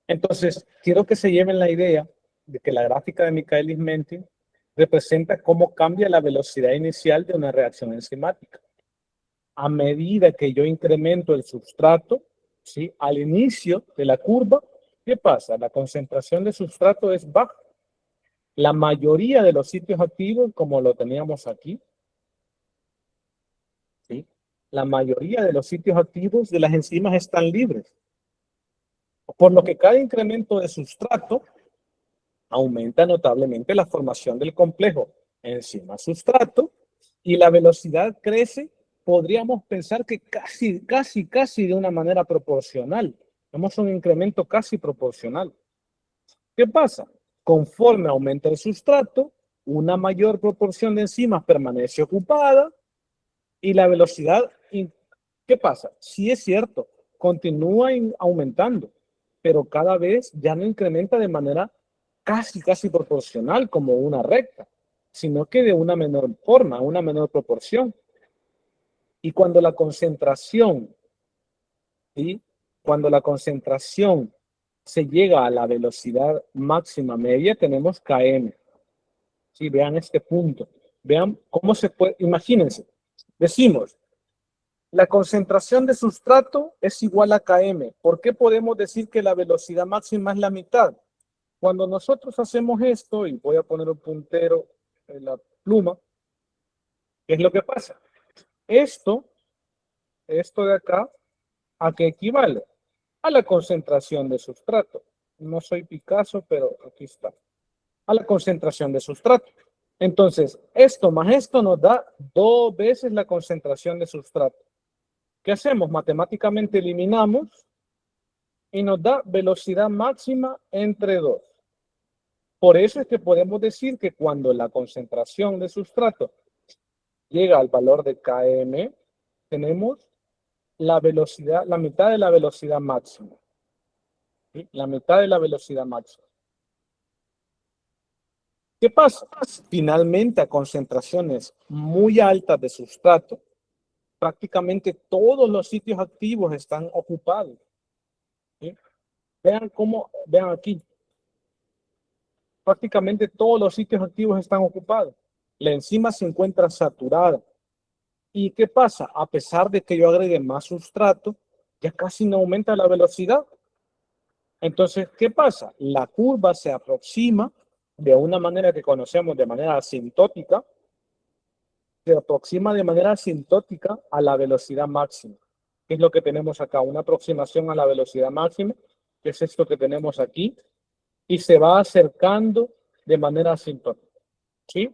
Entonces, quiero que se lleven la idea de que la gráfica de Michaelis-Menten representa cómo cambia la velocidad inicial de una reacción enzimática. A medida que yo incremento el sustrato, ¿sí? Al inicio de la curva, ¿qué pasa? La concentración de sustrato es baja. La mayoría de los sitios activos, como lo teníamos aquí, ¿sí? La mayoría de los sitios activos de las enzimas están libres. Por lo que cada incremento de sustrato aumenta notablemente la formación del complejo enzima-sustrato y la velocidad crece, podríamos pensar que casi de una manera proporcional. Tenemos un incremento casi proporcional. ¿Qué pasa? Conforme aumenta el sustrato, una mayor proporción de enzimas permanece ocupada y la velocidad, ¿qué pasa? Sí es cierto, continúa aumentando, pero cada vez ya no incrementa de manera casi proporcional como una recta, sino que de una menor forma, una menor proporción. Y cuando la concentración, ¿sí? Cuando la concentración se llega a la velocidad máxima media, tenemos Km. ¿Sí? Vean este punto. Vean cómo se puede, imagínense, decimos, La concentración de sustrato es igual a Km. ¿Por qué podemos decir que la velocidad máxima es la mitad? Cuando nosotros hacemos esto, y voy a poner un puntero en la pluma, ¿qué es lo que pasa? Esto de acá, ¿a qué equivale? A la concentración de sustrato. No soy Picasso, pero aquí está. A la concentración de sustrato. Entonces, esto más esto nos da 2 veces la concentración de sustrato. ¿Qué hacemos? Matemáticamente eliminamos y nos da velocidad máxima entre 2. Por eso es que podemos decir que cuando la concentración de sustrato llega al valor de Km, tenemos la velocidad, la mitad de la velocidad máxima. ¿Sí? La mitad de la velocidad máxima. ¿Qué pasa? Finalmente, a concentraciones muy altas de sustrato, prácticamente todos los sitios activos están ocupados. ¿Sí? Vean aquí. Prácticamente todos los sitios activos están ocupados. La enzima se encuentra saturada. ¿Y qué pasa? A pesar de que yo agregue más sustrato, ya casi no aumenta la velocidad. Entonces, ¿qué pasa? La curva se aproxima de una manera que conocemos de manera asintótica, se aproxima de manera asintótica a la velocidad máxima. ¿Qué es lo que tenemos acá? Una aproximación a la velocidad máxima, que es esto que tenemos aquí, y se va acercando de manera asintótica. ¿Sí?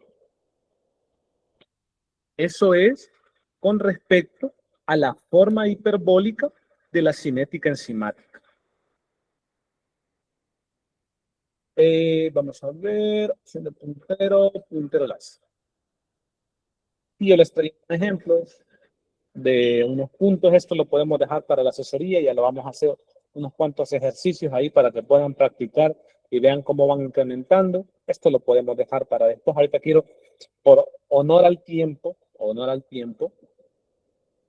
Eso es con respecto a la forma hiperbólica de la cinética enzimática. Vamos a ver, puntero láser. Y yo les traigo ejemplos de unos puntos. Esto lo podemos dejar para la asesoría. Ya lo vamos a hacer unos cuantos ejercicios ahí para que puedan practicar y vean cómo van incrementando. Esto lo podemos dejar para después. Ahorita quiero, por honor al tiempo,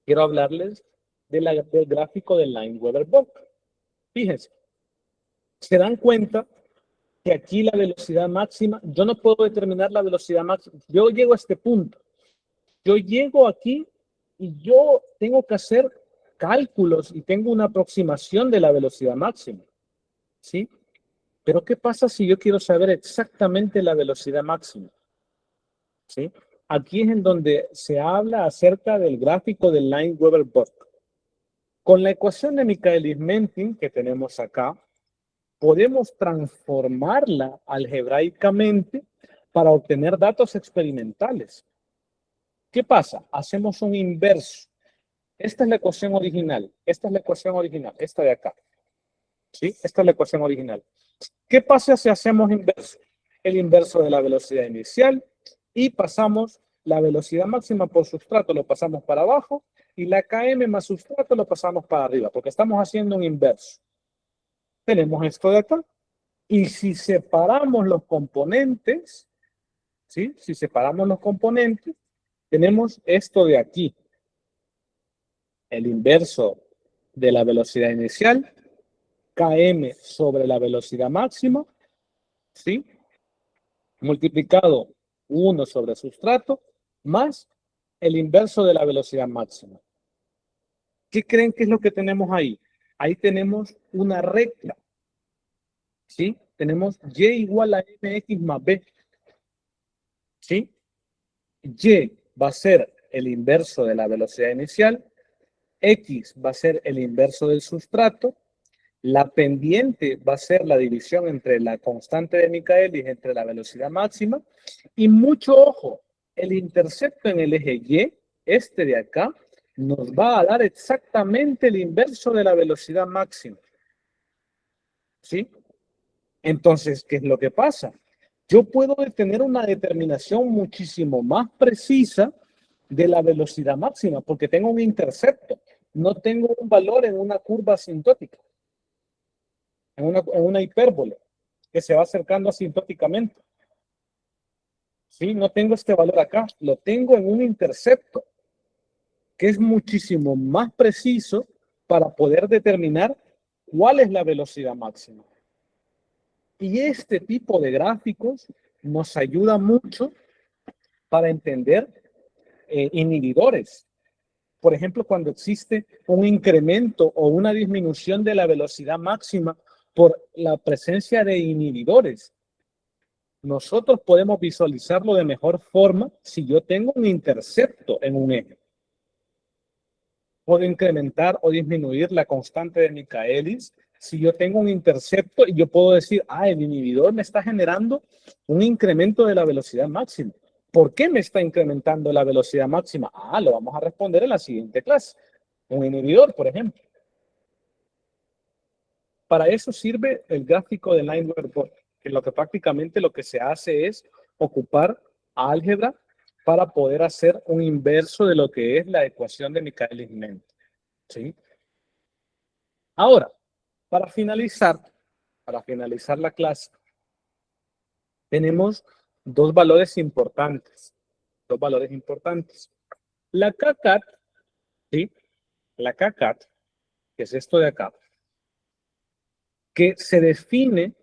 quiero hablarles del gráfico de Lineweaver-Bock. Fíjense, se dan cuenta que aquí la velocidad máxima, yo no puedo determinar la velocidad máxima. Yo llego a este punto. Yo llego aquí y yo tengo que hacer cálculos y tengo una aproximación de la velocidad máxima. ¿Sí? Pero ¿qué pasa si yo quiero saber exactamente la velocidad máxima? ¿Sí? Aquí es en donde se habla acerca del gráfico del Lineweaver-Bock. Con la ecuación de Michaelis-Menten que tenemos acá, podemos transformarla algebraicamente para obtener datos experimentales. ¿Qué pasa? Hacemos un inverso. Esta es la ecuación original. Esta de acá. ¿Sí? Esta es la ecuación original. ¿Qué pasa si hacemos inverso? El inverso de la velocidad inicial y pasamos la velocidad máxima por sustrato, lo pasamos para abajo y la Km más sustrato lo pasamos para arriba, porque estamos haciendo un inverso. Tenemos esto de acá. Y si separamos los componentes, ¿sí? Si separamos los componentes, tenemos esto de aquí. El inverso de la velocidad inicial, Km sobre la velocidad máxima, ¿sí? Multiplicado 1 sobre sustrato, más el inverso de la velocidad máxima. ¿Qué creen que es lo que tenemos ahí? Ahí tenemos una recta. ¿Sí? Tenemos y igual a mx más b. ¿Sí? Y va a ser el inverso de la velocidad inicial, x va a ser el inverso del sustrato, la pendiente va a ser la división entre la constante de Michaelis entre la velocidad máxima, y mucho ojo, el intercepto en el eje Y, este de acá, nos va a dar exactamente el inverso de la velocidad máxima. ¿Sí? Entonces, ¿qué es lo que pasa? Yo puedo tener una determinación muchísimo más precisa de la velocidad máxima porque tengo un intercepto. No tengo un valor en una curva asintótica, en una hipérbole que se va acercando asintóticamente. ¿Sí? No tengo este valor acá, lo tengo en un intercepto que es muchísimo más preciso para poder determinar cuál es la velocidad máxima. Y este tipo de gráficos nos ayuda mucho para entender inhibidores. Por ejemplo, cuando existe un incremento o una disminución de la velocidad máxima por la presencia de inhibidores. Nosotros podemos visualizarlo de mejor forma si yo tengo un intercepto en un eje. Puedo incrementar o disminuir la constante de Michaelis si yo tengo un intercepto y yo puedo decir, el inhibidor me está generando un incremento de la velocidad máxima. ¿Por qué me está incrementando la velocidad máxima? Lo vamos a responder en la siguiente clase. Un inhibidor, por ejemplo. Para eso sirve el gráfico de Lineweaver, que prácticamente lo que se hace es ocupar álgebra para poder hacer un inverso de lo que es la ecuación de Michaelis-Menten. ¿Sí? Ahora, para finalizar la clase, tenemos dos valores importantes. La KCAT, ¿sí? La KCAT, que es esto de acá, que se define,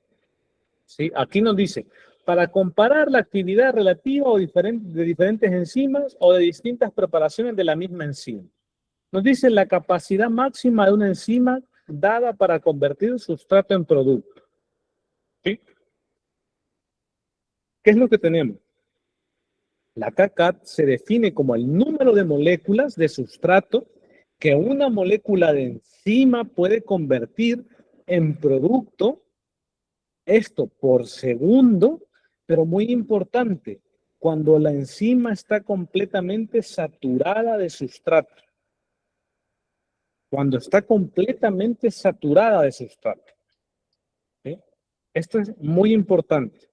¿sí? Aquí nos dice, para comparar la actividad relativa de diferentes enzimas o de distintas preparaciones de la misma enzima. Nos dice la capacidad máxima de una enzima dada para convertir sustrato en producto. ¿Sí? ¿Qué es lo que tenemos? La KCAT se define como el número de moléculas de sustrato que una molécula de enzima puede convertir en producto, esto por segundo, pero muy importante, cuando la enzima está completamente saturada de sustrato. Cuando está completamente saturada de sustrato. ¿Sí? Esto es muy importante.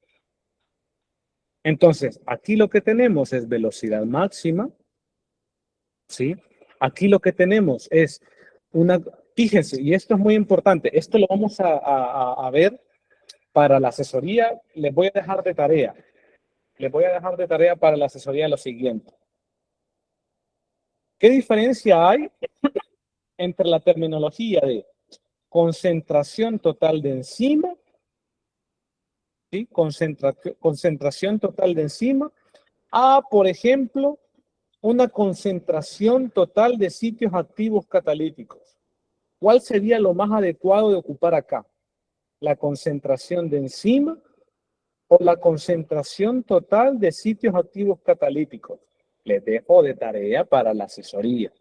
Entonces, aquí lo que tenemos es velocidad máxima. ¿Sí? Aquí lo que tenemos es fíjense, y esto es muy importante, esto lo vamos a ver para la asesoría, les voy a dejar de tarea. Para la asesoría lo siguiente. ¿Qué diferencia hay entre la terminología de concentración total de enzima, ¿sí? Concentración total de enzima, por ejemplo, una concentración total de sitios activos catalíticos? ¿Cuál sería lo más adecuado de ocupar acá? ¿La concentración de enzima o la concentración total de sitios activos catalíticos? Les dejo de tarea para la asesoría.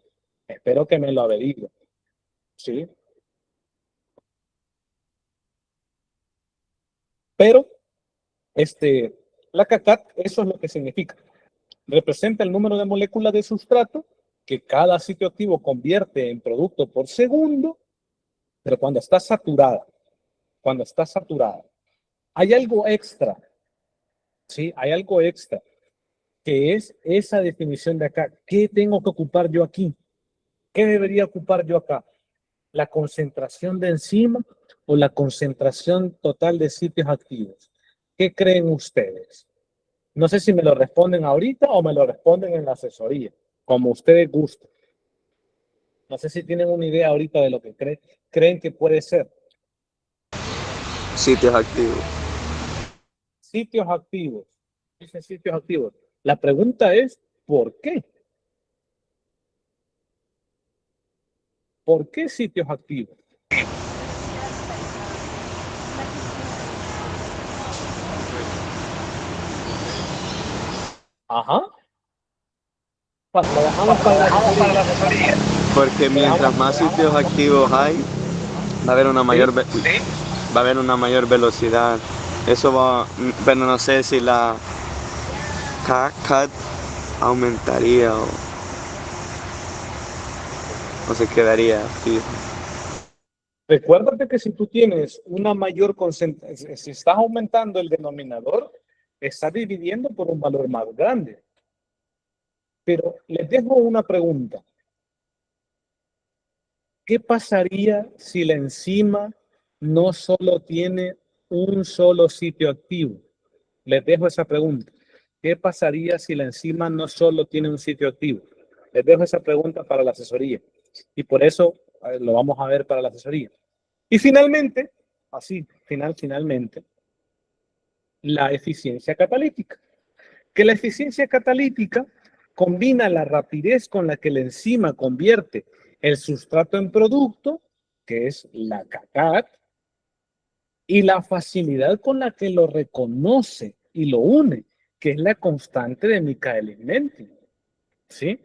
Espero que me lo averigüen. ¿Sí? Pero, la KCAT, eso es lo que significa. Representa el número de moléculas de sustrato que cada sitio activo convierte en producto por segundo, pero cuando está saturada. Hay algo extra, ¿sí? Hay algo extra, que es esa definición de acá. ¿Qué tengo que ocupar yo aquí? ¿Qué debería ocupar yo acá? ¿La concentración de enzima o la concentración total de sitios activos? ¿Qué creen ustedes? No sé si me lo responden ahorita o me lo responden en la asesoría, como ustedes gusten. No sé si tienen una idea ahorita de lo que creen que puede ser. Sitios activos. Sitios activos. Dicen sitios activos. La pregunta es, ¿por qué? ¿Por qué sitios activos? Ajá. Lo dejamos para la asesoría. Porque mientras más sitios activos hay, va a haber una mayor, va a haber una mayor velocidad. Eso va, pero no sé si la KCAT aumentaría o se quedaría fijo. Recuérdate que si tú tienes una mayor concentración, si estás aumentando el denominador, estás dividiendo por un valor más grande. Pero les dejo una pregunta. ¿Qué pasaría si la enzima no solo tiene un solo sitio activo? Les dejo esa pregunta. ¿Qué pasaría si la enzima no solo tiene un sitio activo? Les dejo esa pregunta para la asesoría. Y por eso lo vamos a ver para la asesoría. Y finalmente, finalmente, la eficiencia catalítica. Que la eficiencia catalítica combina la rapidez con la que la enzima convierte el sustrato en producto, que es la CACAT, y la facilidad con la que lo reconoce y lo une, que es la constante de Michaelis-Menten. ¿Sí?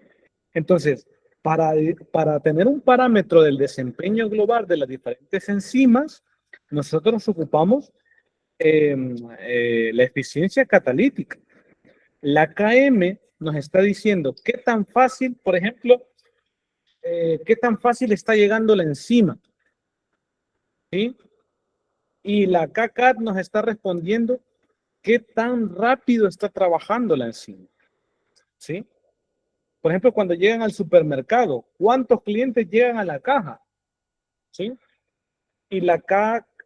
Entonces, para tener un parámetro del desempeño global de las diferentes enzimas, nosotros ocupamos la eficiencia catalítica. La KM nos está diciendo qué tan fácil, por ejemplo, qué tan fácil está llegando la enzima. ¿Sí? Y la KCAT nos está respondiendo qué tan rápido está trabajando la enzima. ¿Sí? Por ejemplo, cuando llegan al supermercado, ¿cuántos clientes llegan a la caja? ¿Sí? Y la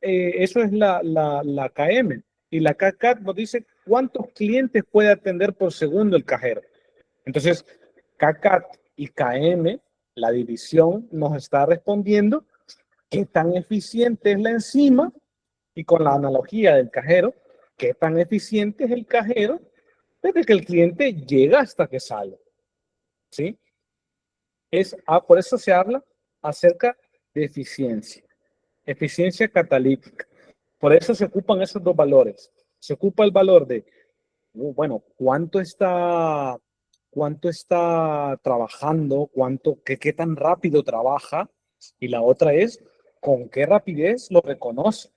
eso es la KM. Y la KCAT nos dice cuántos clientes puede atender por segundo el cajero. Entonces, KCAT y KM, la división, nos está respondiendo qué tan eficiente es la enzima y con la analogía del cajero, qué tan eficiente es el cajero desde que el cliente llega hasta que sale. ¿Sí? Por eso se habla acerca de eficiencia, eficiencia catalítica. Por eso se ocupan esos dos valores. Se ocupa el valor de, bueno, cuánto está trabajando, qué tan rápido trabaja, y la otra es con qué rapidez lo reconoce.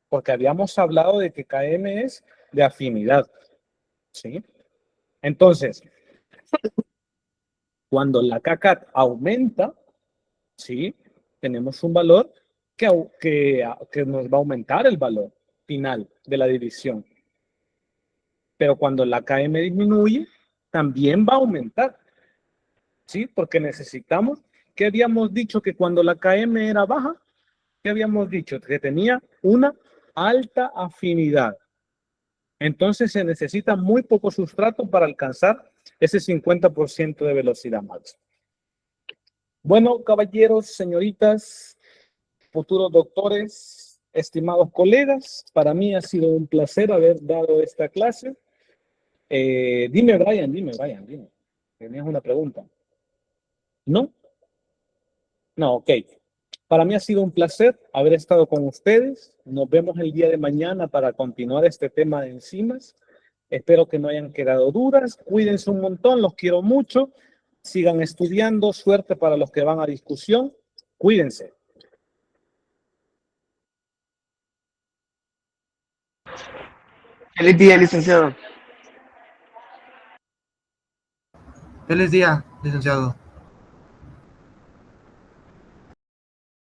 Porque habíamos hablado de que KM es de afinidad. ¿Sí? Entonces, cuando la KCAT aumenta, ¿sí? Tenemos un valor que nos va a aumentar el valor final de la división. Pero cuando la KM disminuye, también va a aumentar. ¿Sí? Porque necesitamos, ¿qué habíamos dicho? Que cuando la KM era baja, ¿qué habíamos dicho? Que tenía una alta afinidad. Entonces se necesita muy poco sustrato para alcanzar ese 50% de velocidad máxima. Bueno, caballeros, señoritas, futuros doctores, estimados colegas, para mí ha sido un placer haber dado esta clase. Dime, Brian. ¿Tenías una pregunta? ¿No? No, ok. Para mí ha sido un placer haber estado con ustedes. Nos vemos el día de mañana para continuar este tema de enzimas. Espero que no hayan quedado dudas. Cuídense un montón, los quiero mucho. Sigan estudiando. Suerte para los que van a discusión. Cuídense. Feliz día, licenciado. Feliz día, licenciado.